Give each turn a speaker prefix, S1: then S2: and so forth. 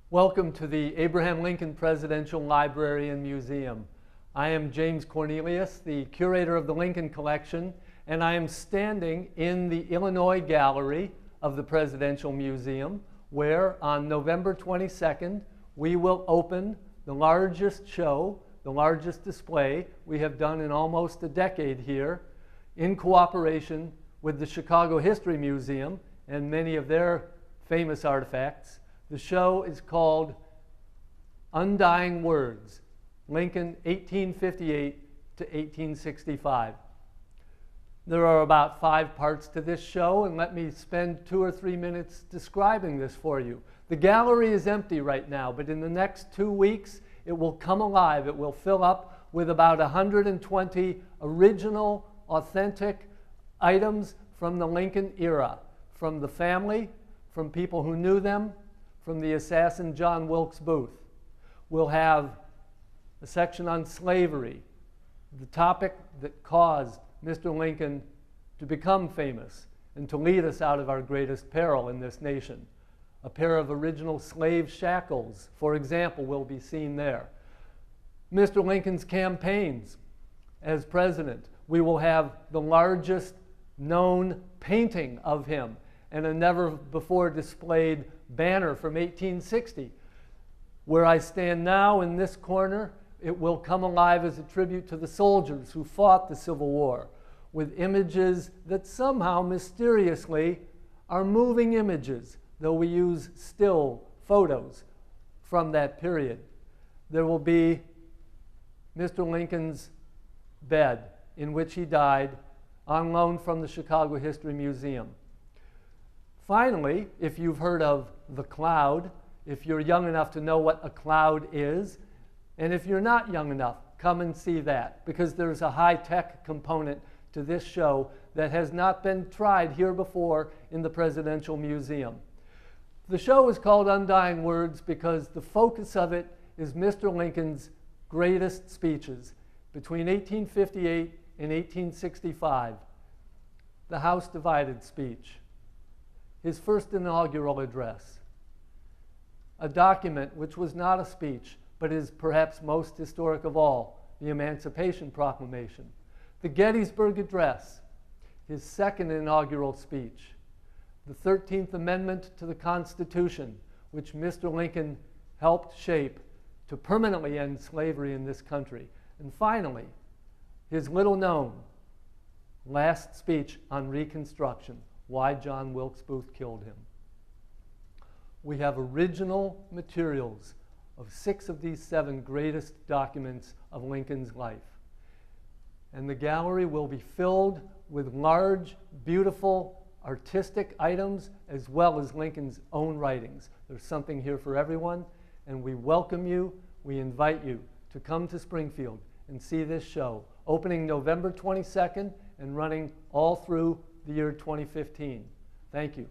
S1: Welcome to the Abraham Lincoln Presidential Library and Museum. I am James Cornelius, the curator of the Lincoln Collection, and I am standing in the Illinois Gallery of the Presidential Museum, where on November 22nd, we will open the largest show, the largest display we have done in almost a decade here, in cooperation with the Chicago History Museum and many of their famous artifacts. The show is called Undying Words, Lincoln 1858 to 1865. There are about 5 parts to this show, and let me spend 2 or 3 minutes describing this for you. The gallery is empty right now, but in the next 2 weeks, it will come alive. It will fill up with about 120 original, authentic items from the Lincoln era, from the family, from people who knew them, from the assassin John Wilkes Booth. We'll have a section on slavery, the topic that caused Mr. Lincoln to become famous and to lead us out of our greatest peril in this nation. A pair of original slave shackles, for example, will be seen there. Mr. Lincoln's campaigns as president. We will have the largest known painting of him and a never before displayed banner from 1860. Where I stand now in this corner, it will come alive as a tribute to the soldiers who fought the Civil War, with images that somehow mysteriously are moving images, though we use still photos from that period. There will be Mr. Lincoln's bed in which he died, on loan from the Chicago History Museum. Finally, if you've heard of the cloud, if you're young enough to know what a cloud is, and if you're not young enough, come and see that, because there's a high-tech component to this show that has not been tried here before in the Presidential Museum. The show is called Undying Words because the focus of it is Mr. Lincoln's greatest speeches between 1858 and 1865. The House Divided speech, his first inaugural address, a document which was not a speech, but is perhaps most historic of all, the Emancipation Proclamation, the Gettysburg Address, his second inaugural speech, the 13th Amendment to the Constitution, which Mr. Lincoln helped shape to permanently end slavery in this country, and finally, his little-known last speech on Reconstruction, why John Wilkes Booth killed him. We have original materials of 6 of these 7 greatest documents of Lincoln's life. And the gallery will be filled with large, beautiful, artistic items as well as Lincoln's own writings. There's something here for everyone, and we welcome you, we invite you to come to Springfield and see this show, opening November 22nd and running all through the year 2015. Thank you.